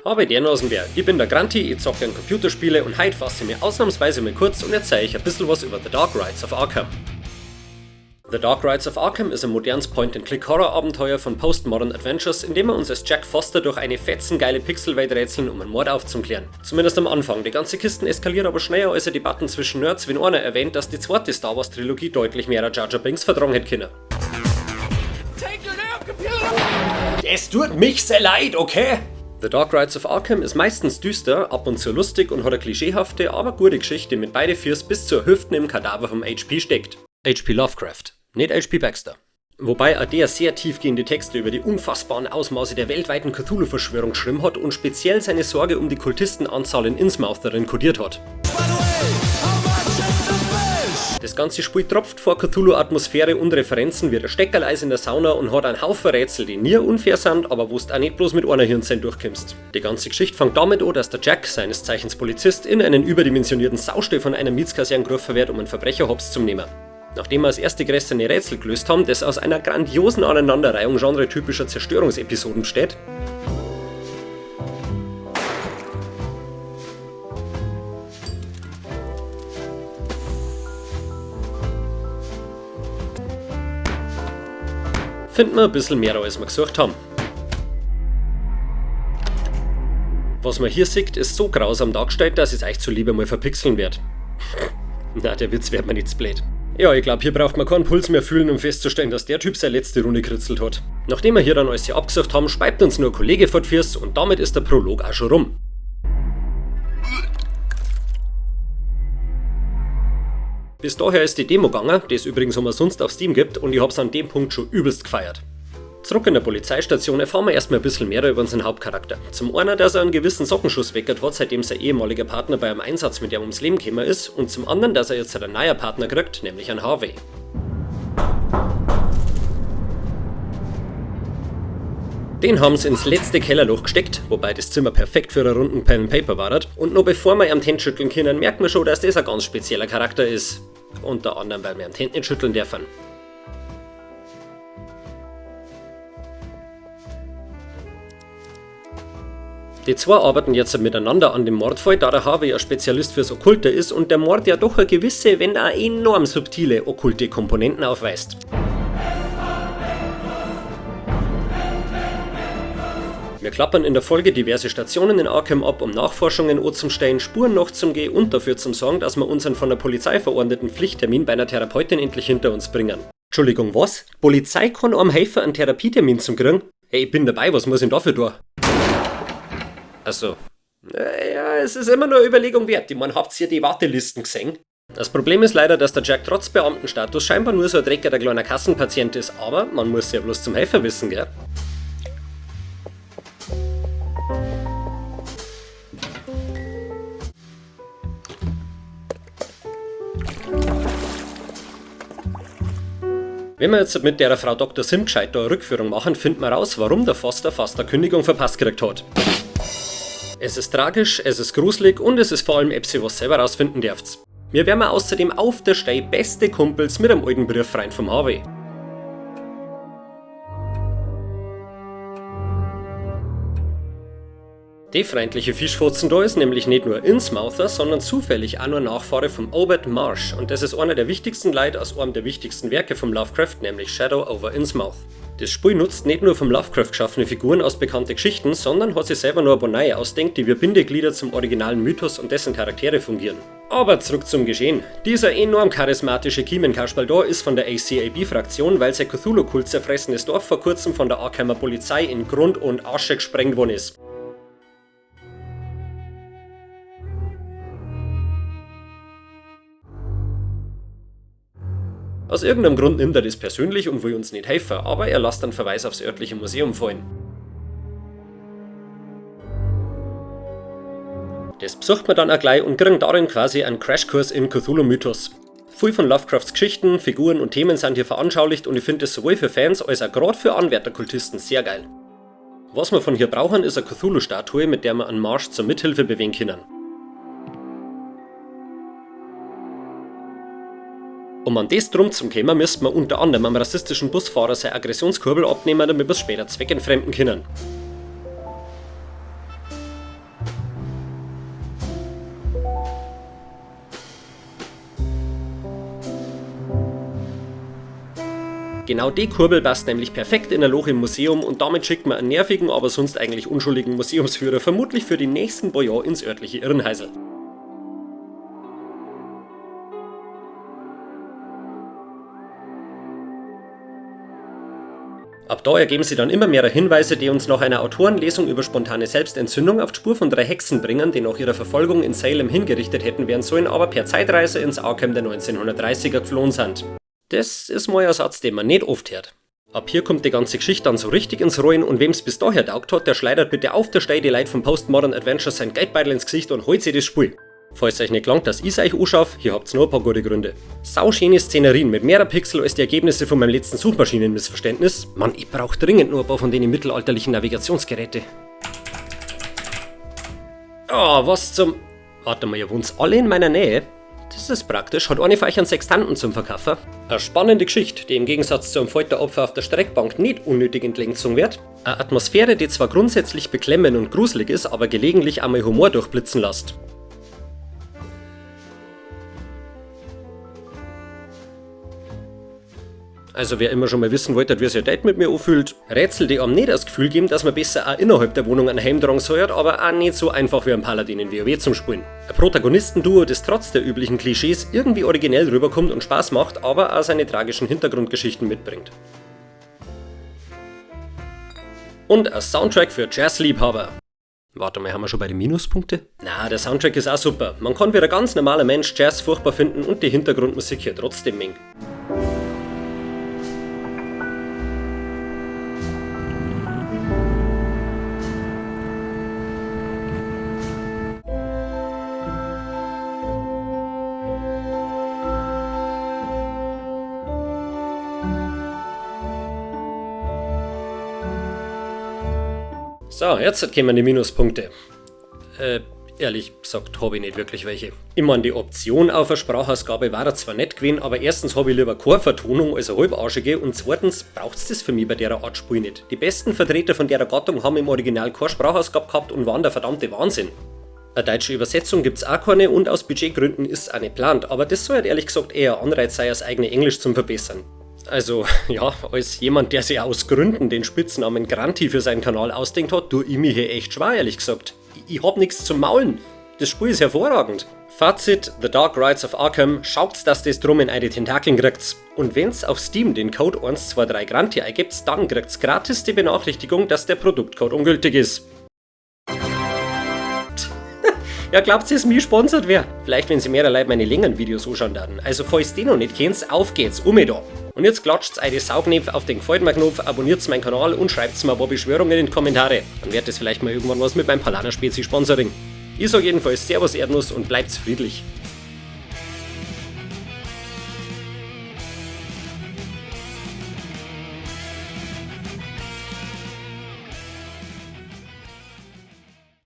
Aber der Nasenbär, ich bin der Granti, ich zocke gern Computerspiele und heute fasse ich mir ausnahmsweise mal kurz und erzähle euch ein bisschen was über The Dark Rides of Arkham. The Dark Rides of Arkham ist ein modernes Point-and-Click-Horror-Abenteuer von Postmodern Adventures, in dem wir uns als Jack Foster durch eine fetzengeile Pixelwelt rätseln, um einen Mord aufzuklären. Zumindest am Anfang. Die ganze Kisten eskalieren aber schneller als die Debatten zwischen Nerds, wenn einer erwähnt, dass die zweite Star Wars Trilogie deutlich mehr Jar Jar Binks verdrängen hätte können. Es tut mich sehr leid, okay? The Dark Rides of Arkham ist meistens düster, ab und zu lustig und hat eine klischeehafte, aber gute Geschichte mit beide Fürs bis zur Hüften im Kadaver vom HP steckt. HP Lovecraft, nicht HP Baxter. Wobei auch der sehr tiefgehende Texte über die unfassbaren Ausmaße der weltweiten Cthulhu-Verschwörung geschrieben hat und speziell seine Sorge um die Kultistenanzahl in Innsmouth darin kodiert hat. Das ganze Spiel tropft vor Cthulhu-Atmosphäre und Referenzen wie der Steckerleis in der Sauna und hat einen Haufen Rätsel, die nie unfair sind, aber wo du auch nicht bloß mit einer Hirnzelle durchkommst. Die ganze Geschichte fängt damit an, dass der Jack, seines Zeichens Polizist, in einen überdimensionierten Saustall von einer Mietskaserne gerufen wird, um einen Verbrecher-Hops zu nehmen. Nachdem wir das erste größere Rätsel gelöst haben, das aus einer grandiosen Aneinanderreihung genretypischer Zerstörungsepisoden besteht, finden wir ein bisschen mehr, als wir gesucht haben. Was man hier sieht, ist so grausam dargestellt, dass ich es euch zuliebe mal verpixeln werde. Na, der Witz wird mir nicht blöd. Ja, ich glaube, hier braucht man keinen Puls mehr fühlen, um festzustellen, dass der Typ seine letzte Runde kritzelt hat. Nachdem wir hier dann alles hier abgesucht haben, speibt uns nur ein Kollege fortfürs und damit ist der Prolog auch schon rum. Bis daher ist die Demo gegangen, die es übrigens umsonst auf Steam gibt, und ich hab's an dem Punkt schon übelst gefeiert. Zurück in der Polizeistation erfahren wir erstmal ein bisschen mehr über unseren Hauptcharakter. Zum einen, dass er einen gewissen Sockenschuss weckert hat, seitdem sein ehemaliger Partner bei einem Einsatz mit ihm ums Leben gekommen ist, und zum anderen, dass er jetzt einen neuen Partner kriegt, nämlich einen Harvey. Den haben sie ins letzte Kellerloch gesteckt, wobei das Zimmer perfekt für eine Runden Pen and Paper war. Und noch bevor wir ihm die Hände schütteln können, merkt man schon, dass das ein ganz spezieller Charakter ist. Unter anderem, weil wir ihm die Hände nicht schütteln dürfen. Die zwei arbeiten jetzt miteinander an dem Mordfall, da der Harvey ein Spezialist fürs Okkulte ist und der Mord ja doch eine gewisse, wenn auch enorm subtile okkulte Komponenten aufweist. Wir klappern in der Folge diverse Stationen in Arkham ab, um Nachforschungen anzustellen, Spuren nachzugehen und dafür zu sorgen, dass wir unseren von der Polizei verordneten Pflichttermin bei einer Therapeutin endlich hinter uns bringen. Entschuldigung, was? Die Polizei kann einem helfen, einen Therapietermin zu kriegen? Hey, ich bin dabei, was muss ich denn dafür tun? Achso. Naja, es ist immer nur eine Überlegung wert. Ich meine, habt ihr die Wartelisten gesehen? Das Problem ist leider, dass der Jack trotz Beamtenstatus scheinbar nur so ein dreckiger kleiner Kassenpatient ist, aber man muss ja bloß zum Helfer wissen, gell? Wenn wir jetzt mit der Frau Dr. Sim gescheit eine Rückführung machen, finden wir raus, warum der Foster fast eine Kündigung verpasst gekriegt hat. Es ist tragisch, es ist gruselig und es ist vor allem etwas, was selber rausfinden dürft. Wir werden außerdem auf der Stelle beste Kumpels mit einem alten Brieffreund vom Harvey. Die freundliche Fischfotzen da ist nämlich nicht nur Innsmouther, sondern zufällig auch nur Nachfahre vom Obed Marsh, und das ist einer der wichtigsten Leute aus einem der wichtigsten Werke vom Lovecraft, nämlich Shadow over Innsmouth. Das Spiel nutzt nicht nur vom Lovecraft geschaffene Figuren aus bekannten Geschichten, sondern hat sich selber noch ein paar neue ausdenkt, die wie Bindeglieder zum originalen Mythos und dessen Charaktere fungieren. Aber zurück zum Geschehen. Dieser enorm charismatische Kiemenkasperl da ist von der ACAB-Fraktion, weil sein Cthulhu-Kult zerfressenes Dorf vor kurzem von der Arkhamer Polizei in Grund und Asche gesprengt worden ist. Aus irgendeinem Grund nimmt er das persönlich und will uns nicht helfen, aber er lässt einen Verweis aufs örtliche Museum fallen. Das besucht man dann auch gleich und kriegt darin quasi einen Crashkurs in Cthulhu-Mythos. Viel von Lovecrafts Geschichten, Figuren und Themen sind hier veranschaulicht und ich finde es sowohl für Fans als auch gerade für Anwärterkultisten sehr geil. Was wir von hier brauchen, ist eine Cthulhu-Statue, mit der wir einen Marsch zur Mithilfe bewegen können. Um an das drum zu kommen, müssten wir unter anderem am rassistischen Busfahrer seine Aggressionskurbel abnehmen, damit wir es später zweckentfremden können. Genau die Kurbel passt nämlich perfekt in ein Loch im Museum und damit schickt man einen nervigen, aber sonst eigentlich unschuldigen Museumsführer vermutlich für die nächsten paar Jahre ins örtliche Irrenheisel. Ab da ergeben sich dann immer mehr Hinweise, die uns nach einer Autorenlesung über spontane Selbstentzündung auf die Spur von 3 Hexen bringen, die nach ihrer Verfolgung in Salem hingerichtet hätten werden sollen, aber per Zeitreise ins Arkham der 1930er geflohen sind. Das ist mal ein Satz, den man nicht oft hört. Ab hier kommt die ganze Geschichte dann so richtig ins Rollen und wem's bis daher taugt hat, der schleudert bitte auf der Stelle die Leute von Postmodern Adventures sein Geldbeutel ins Gesicht und holt sich das Spiel. Falls euch nicht gelangt, dass ich's euch anschaue, hier habt's noch ein paar gute Gründe. Sauschöne Szenerien mit mehr Pixel als die Ergebnisse von meinem letzten Suchmaschinenmissverständnis. Mann, ich brauch dringend nur ein paar von den mittelalterlichen Navigationsgeräte. Was zum... Warte mal, ihr wohnt alle in meiner Nähe? Das ist praktisch, hat eine von euch einen Sextanten zum Verkaufen. Eine spannende Geschichte, die im Gegensatz zu einem Folteropfer auf der Streckbank nicht unnötig entgegengezogen wird. Eine Atmosphäre, die zwar grundsätzlich beklemmend und gruselig ist, aber gelegentlich einmal Humor durchblitzen lässt. Also wer immer schon mal wissen wollte, wie sich ein Date mit mir anfühlt, Rätsel, die einem nicht das Gefühl geben, dass man besser auch innerhalb der Wohnung einen Heimdrang soll, aber auch nicht so einfach wie ein Paladin in WoW zum Spielen. Ein Protagonistenduo, das trotz der üblichen Klischees irgendwie originell rüberkommt und Spaß macht, aber auch seine tragischen Hintergrundgeschichten mitbringt. Und ein Soundtrack für Jazzliebhaber. Warte mal, haben wir schon bei den Minuspunkte? Na, der Soundtrack ist auch super. Man kann wie ein ganz normaler Mensch Jazz furchtbar finden und die Hintergrundmusik hier trotzdem mengen. So, jetzt kommen die Minuspunkte. Ehrlich gesagt habe ich nicht wirklich welche. Ich meine, die Option auf eine Sprachausgabe war zwar nett gewesen, aber erstens habe ich lieber keine Vertonung als eine halbarschige und zweitens braucht es das für mich bei der Art Spiel nicht. Die besten Vertreter von der Gattung haben im Original keine Sprachausgabe gehabt und waren der verdammte Wahnsinn. Eine deutsche Übersetzung gibt's auch keine und aus Budgetgründen ist auch nicht geplant, aber das soll halt ehrlich gesagt eher ein Anreiz sein, das eigene Englisch zum Verbessern. Also, ja, als jemand, der sich aus Gründen den Spitznamen Granti für seinen Kanal ausdenkt hat, tue ich mir hier echt schwer, ehrlich gesagt. Ich hab nichts zum Maulen. Das Spiel ist hervorragend. Fazit: The Dark Rides of Arkham, schaut, dass das drum in eure Tentakeln kriegt. Und wenn's auf Steam den Code 123 Granti eingibt, dann kriegt's gratis die Benachrichtigung, dass der Produktcode ungültig ist. Ja, glaubt ihr, dass mich sponsert wer? Vielleicht, wenn sie mehr Leute meine längeren Videos anschauen werden. Also, falls ihr die noch nicht kennt, auf geht's, da. Und jetzt klatscht eure Saugnäpfe auf den Gefällt mir Knopf, abonniert meinen Kanal und schreibt mir ein paar Beschwörungen in die Kommentare. Dann wird das vielleicht mal irgendwann was mit meinem Palaner Spezi Sponsoring. Ich sag jedenfalls Servus Erdnuss und bleibt's friedlich.